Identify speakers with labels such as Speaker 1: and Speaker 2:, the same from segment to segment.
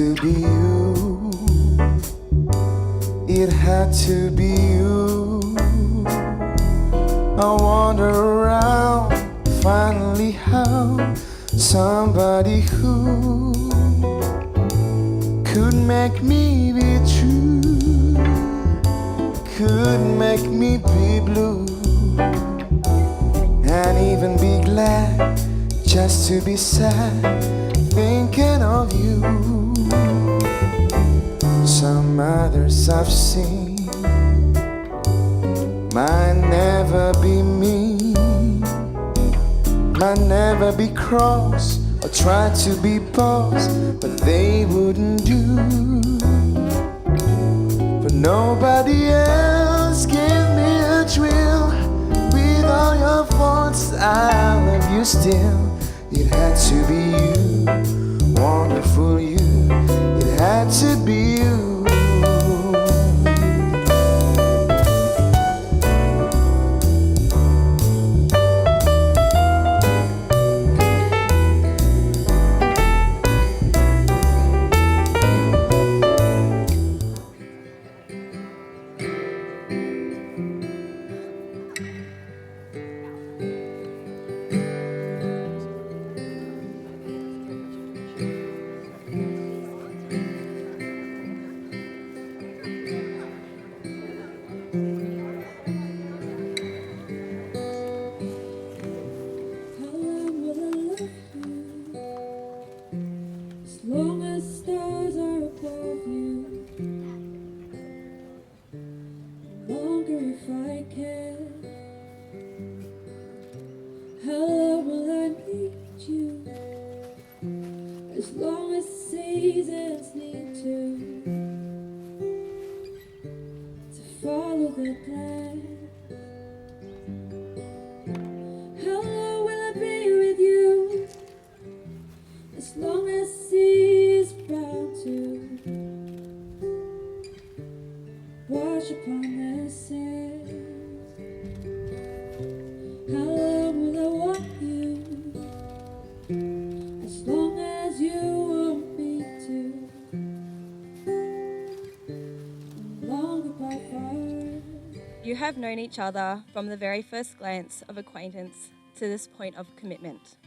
Speaker 1: to be you. It had to be you. I wander around, finally found somebody who could make me be true, could make me be blue, and even be glad just to be sad, thinking of you. Some others I've seen might never be mean, might never be cross or try to be boss, but they wouldn't do. For nobody else gave me a thrill. With all your faults, I love you still. It had to be you, wonderful you. It had to be you.
Speaker 2: Long as stars are above you, longer if I can. How long will I need you? As long as seasons need to follow their plan. How long will I be with you? As long as sea is bound to wash upon the sand. How long will I want you? As long as you want me to. And longer by far.
Speaker 3: You have known each other from the very first glance of acquaintance to this point of commitment.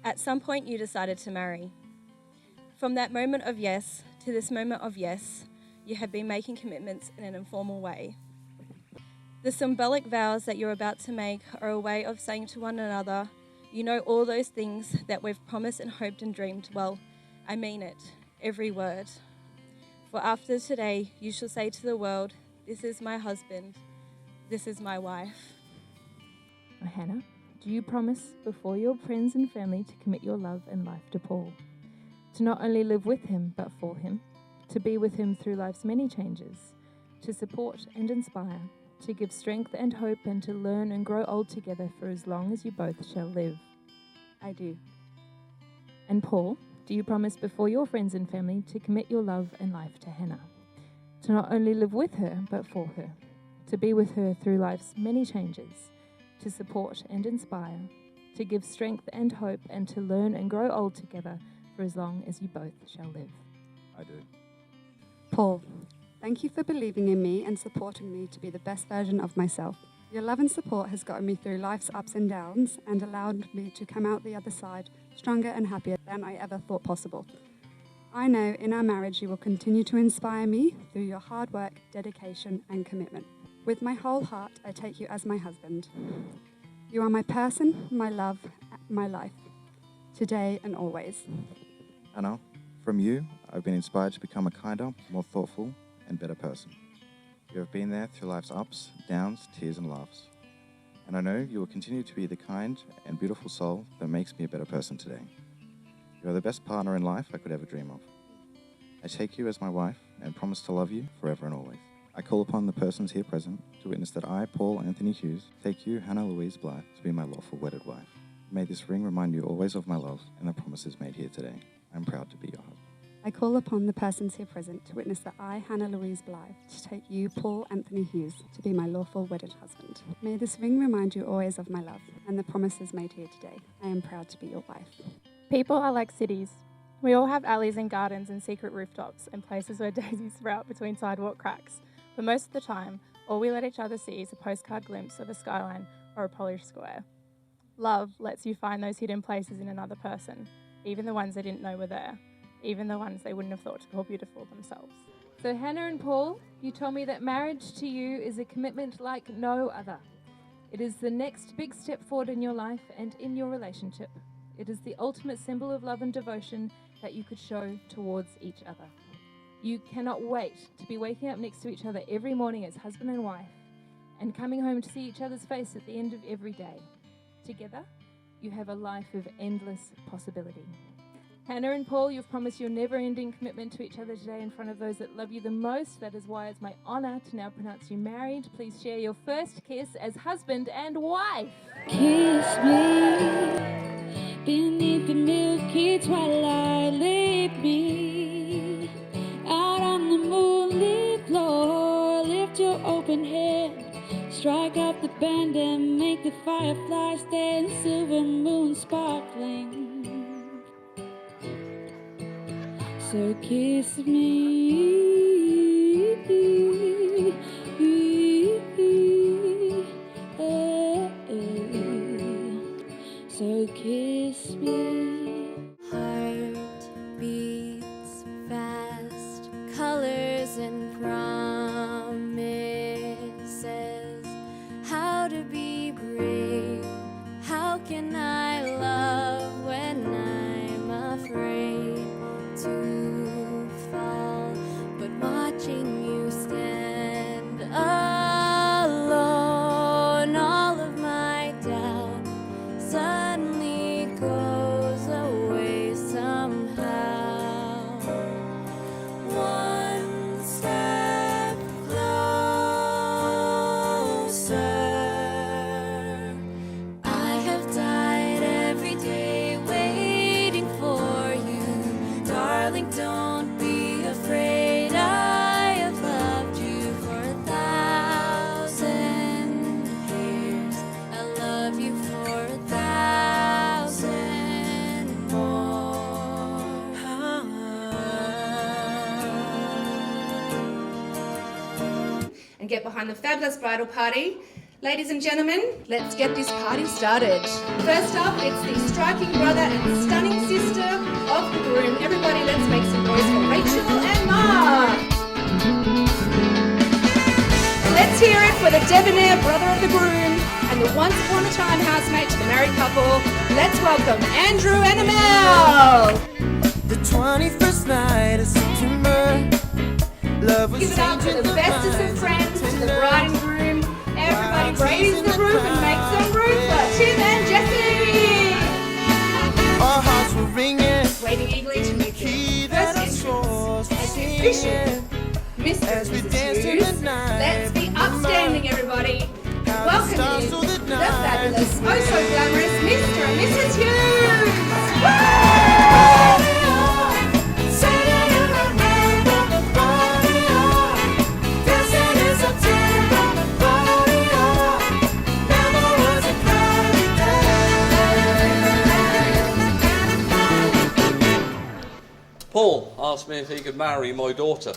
Speaker 3: At some point you decided to marry. From that moment of yes to this moment of yes, you have been making commitments in an informal way. The symbolic vows that you're about to make are a way of saying to one another, you know all those things that we've promised and hoped and dreamed. Well, I mean it, every word. For after today, you shall say to the world, this is my husband, this is my wife.
Speaker 4: Hannah, do you promise before your friends and family to commit your love and life to Paul? To not only live with him, but for him, to be with him through life's many changes, to support and inspire, to give strength and hope, and to learn and grow old together for as long as you both shall live.
Speaker 5: I do.
Speaker 4: And Paul, do you promise before your friends and family to commit your love and life to Hannah? To not only live with her, but for her, to be with her through life's many changes, to support and inspire, to give strength and hope, and to learn and grow old together for as long as you both shall live.
Speaker 6: I do.
Speaker 5: Paul, thank you for believing in me and supporting me to be the best version of myself. Your love and support has gotten me through life's ups and downs and allowed me to come out the other side stronger and happier than I ever thought possible. I know in our marriage you will continue to inspire me through your hard work, dedication, and commitment. With my whole heart, I take you as my husband. You are my person, my love, my life, today and always.
Speaker 6: Hannah, from you, I've been inspired to become a kinder, more thoughtful, and better person. You have been there through life's ups, downs, tears, and laughs. And I know you will continue to be the kind and beautiful soul that makes me a better person today. You are the best partner in life I could ever dream of. I take you as my wife and promise to love you forever and always. I call upon the persons here present to witness that I, Paul Anthony Hughes, take you, Hannah Louise Blythe, to be my lawful wedded wife. May this ring remind you always of my love and the promises made here today. I am proud to be your husband.
Speaker 5: I call upon the persons here present to witness that I, Hannah Louise Blythe, to take you, Paul Anthony Hughes, to be my lawful wedded husband. May this ring remind you always of my love and the promises made here today. I am proud to be your wife.
Speaker 7: People are like cities.
Speaker 4: We all have alleys and gardens and secret rooftops and places where daisies sprout between sidewalk cracks, but most of the time, all we let each other see is a postcard glimpse of a skyline or a polished square. Love lets you find those hidden places in another person, even the ones they didn't know were there, even the ones they wouldn't have thought to call beautiful themselves. So Hannah and Paul, you told me that marriage to you is a commitment like no other. It is the next big step forward in your life and in your relationship. It is the ultimate symbol of love and devotion that you could show towards each other. You cannot wait to be waking up next to each other every morning as husband and wife and coming home to see each other's face at the end of every day. Together, you have a life of endless possibility. Hannah and Paul, you've promised your never-ending commitment to each other today in front of those that love you the most. That is why it's my honour to now pronounce you married. Please share your first kiss as husband and wife.
Speaker 2: Kiss me beneath the milky twilight, lead me out on the moonlit floor. Lift your open head, strike up the band and make the fireflies dance, silver moon sparkling. So kiss me. So kiss me. Heart beats fast, colors and promises. How to be brave, how can I love when I'm afraid to fall, but watching you stand alone, all of my doubt suddenly goes away somehow. One step closer. I have died every day waiting for you. Darling, don't be afraid. I have loved you for 1,000 years. I love you for 1,000 more.
Speaker 7: And get behind the fabulous bridal party. Ladies and gentlemen, let's get this party started. First up, it's the striking brother and stunning sister of the groom. Everybody, let's make some noise for Rachel and Mark. Let's hear it for the debonair brother of the groom and the once upon a time housemate to the married couple. Let's welcome Andrew and Amel.
Speaker 1: The 21st night of September, love was
Speaker 7: Give it up for the bestest of friends to the bride and groom. Everybody raise the roof and make some room for Tim and Jessie.
Speaker 1: Our hearts were ringing,
Speaker 7: Waiting eagerly to meet their first entrance as the official Mr. and Mrs. Hughes. Let's be upstanding, everybody. Welcome you, the fabulous, oh so glamorous Mr. and Mrs. Hughes.
Speaker 8: Paul asked me if he could marry my daughter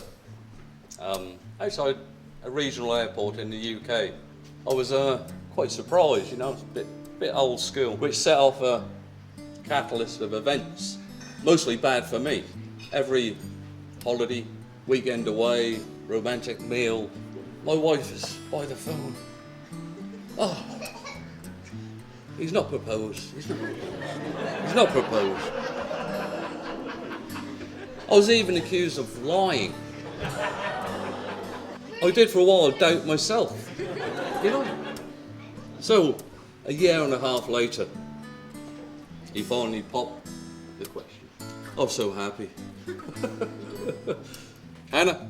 Speaker 8: outside a regional airport in the UK. I was quite surprised, you know, it's a bit old school, which set off a catalyst of events, mostly bad for me. Every holiday, weekend away, romantic meal, my wife is by the phone. Oh, he's not proposed. He's not proposed. I was even accused of lying. I did for a while doubt myself, you know. So, a year and a half later, he finally popped the question. I was so happy. Hannah,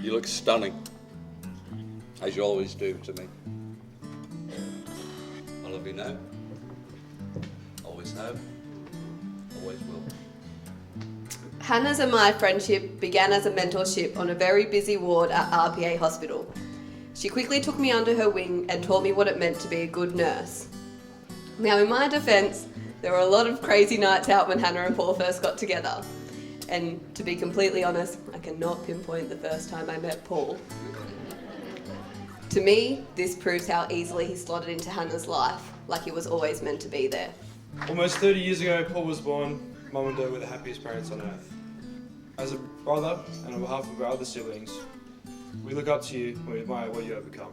Speaker 8: you look stunning, as you always do to me. I love you now, always have. Always will.
Speaker 9: Hannah's and my friendship began as a mentorship on a very busy ward at RPA Hospital. She quickly took me under her wing and taught me what it meant to be a good nurse. Now, in my defence, There were a lot of crazy nights out when Hannah and Paul first got together. And to be completely honest, I cannot pinpoint the first time I met Paul. To me, this proves how easily he slotted into Hannah's life, like he was always meant to be there.
Speaker 10: Almost 30 years ago, Paul was born. Mum and Dad were the happiest parents on earth. As a brother, and on behalf of our other siblings, we look up to you and we admire what you have become.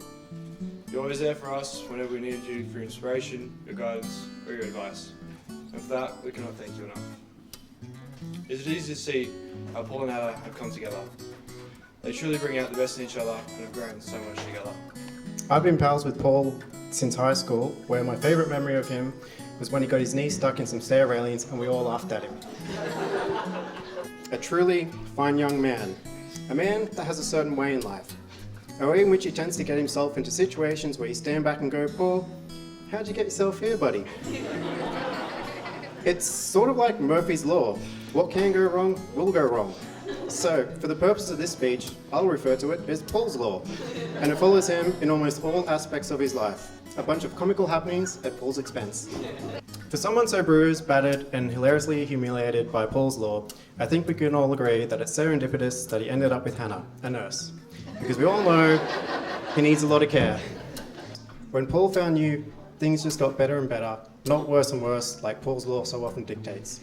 Speaker 10: You're always there for us whenever we needed you for your inspiration, your guidance, or your advice. And for that, we cannot thank you enough. It is easy to see how Paul and Hannah have come together. They truly bring out the best in each other and have grown so much together.
Speaker 11: I've been pals with Paul since high school, where my favourite memory of him was when he got his knee stuck in some stair railings and we all laughed at him. A truly fine young man. A man that has a certain way in life. A way in which he tends to get himself into situations where you stand back and go, Paul, how'd you get yourself here, buddy? It's sort of like Murphy's Law. What can go wrong will go wrong. So, for the purpose of this speech, I'll refer to it as Paul's Law. And it follows him in almost all aspects of his life. A bunch of comical happenings at Paul's expense. For someone so bruised, battered, and hilariously humiliated by Paul's Law, I think we can all agree that it's serendipitous that he ended up with Hannah, a nurse. Because we all know he needs a lot of care. When Paul found you, things just got better and better, not worse and worse like Paul's Law so often dictates.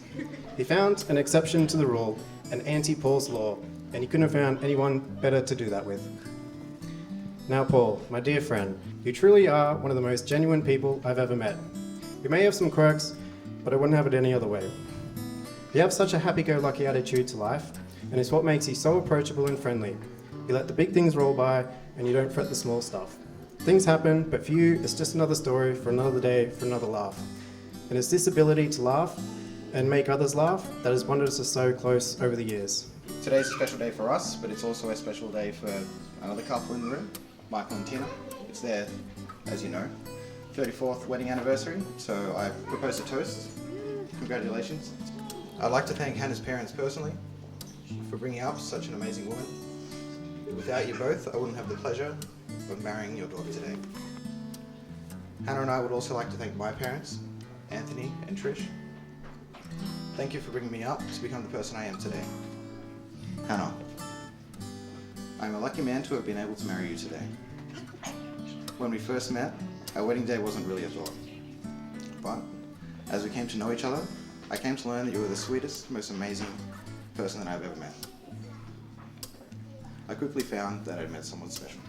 Speaker 11: He found an exception to the rule, an anti-Paul's Law, and he couldn't have found anyone better to do that with. Now Paul, my dear friend, you truly are one of the most genuine people I've ever met. You may have some quirks, but I wouldn't have it any other way. You have such a happy-go-lucky attitude to life, and it's what makes you so approachable and friendly. You let the big things roll by, and you don't fret the small stuff. Things happen, but for you, it's just another story for another day, for another laugh. And it's this ability to laugh and make others laugh that has bonded us so close over the years.
Speaker 6: Today's a special day for us, but it's also a special day for another couple in the room, Michael and Tina. It's their, as you know, 34th wedding anniversary, so I propose a toast. Congratulations. I'd like to thank Hannah's parents personally for bringing up such an amazing woman. Without you both, I wouldn't have the pleasure of marrying your daughter today. Hannah and I would also like to thank my parents, Anthony and Trish. Thank you for bringing me up to become the person I am today. Hannah, I'm a lucky man to have been able to marry you today. When we first met, our wedding day wasn't really a thought. But as we came to know each other, I came to learn that you were the sweetest, most amazing person that I've ever met. I quickly found that I'd met someone special.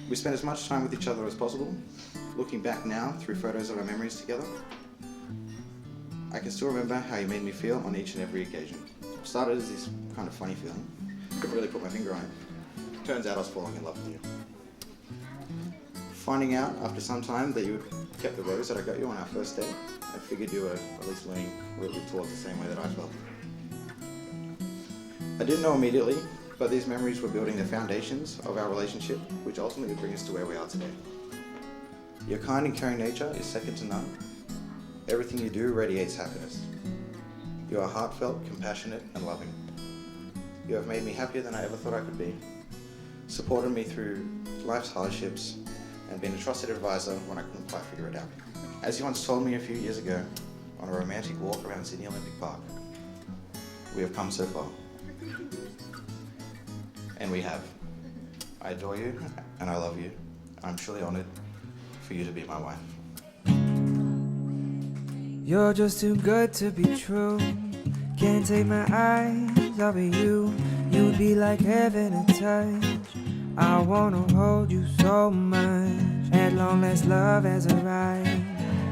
Speaker 6: We spent as much time with each other as possible. Looking back now through photos of our memories together, I can still remember how you made me feel on each and every occasion. It started as this kind of funny feeling. Couldn't really put my finger on it. Turns out I was falling in love with you. Finding out after some time that you kept the rose that I got you on our first date, I figured you were at least leaning a little bit towards the same way that I felt. I didn't know immediately, but these memories were building the foundations of our relationship, which ultimately would bring us to where we are today. Your kind and caring nature is second to none. Everything you do radiates happiness. You are heartfelt, compassionate, and loving. You have made me happier than I ever thought I could be, supported me through life's hardships, and been a trusted advisor when I couldn't quite figure it out. As you once told me a few years ago, on a romantic walk around Sydney Olympic Park, we have come so far. And we have. I adore you, and I love you. I'm truly honored for you to be my wife.
Speaker 12: You're just too good to be true. Can't take my eyes off of you. You'd be like heaven to touch. I wanna hold you so much. At long last love has arrived,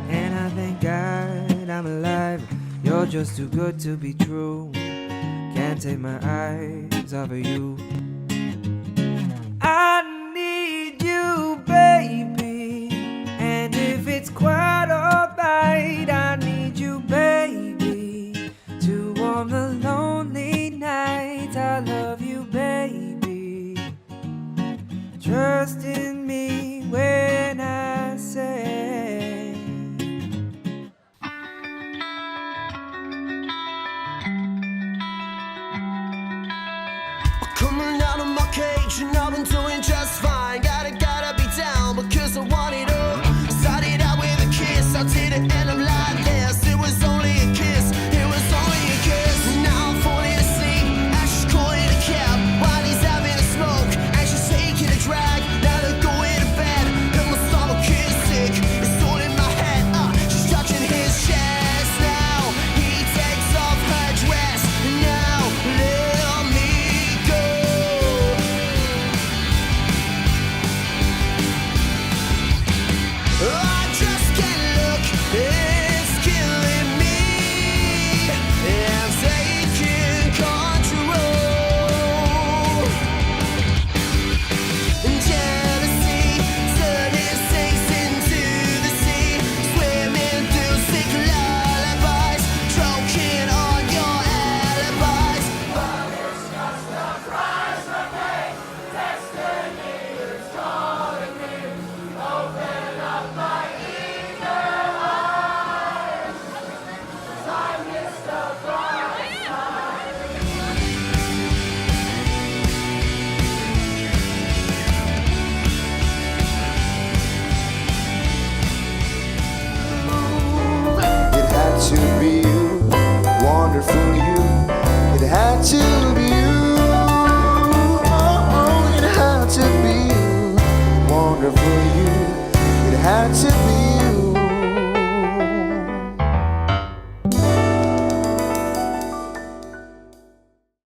Speaker 12: and I thank God I'm alive. You're just too good to be true. Can't take my eyes off of you. I need you, baby, and if it's quite alright, I need you, baby, to warm the lonely nights. I love you, baby. Trust in me when I say
Speaker 1: Coming out of my cage and I've been doing just fine. Gotta be down because I want it all. Started out with a kiss, I to be you, wonderful you. It had to be you. Oh, it had to be you, wonderful you. It had to be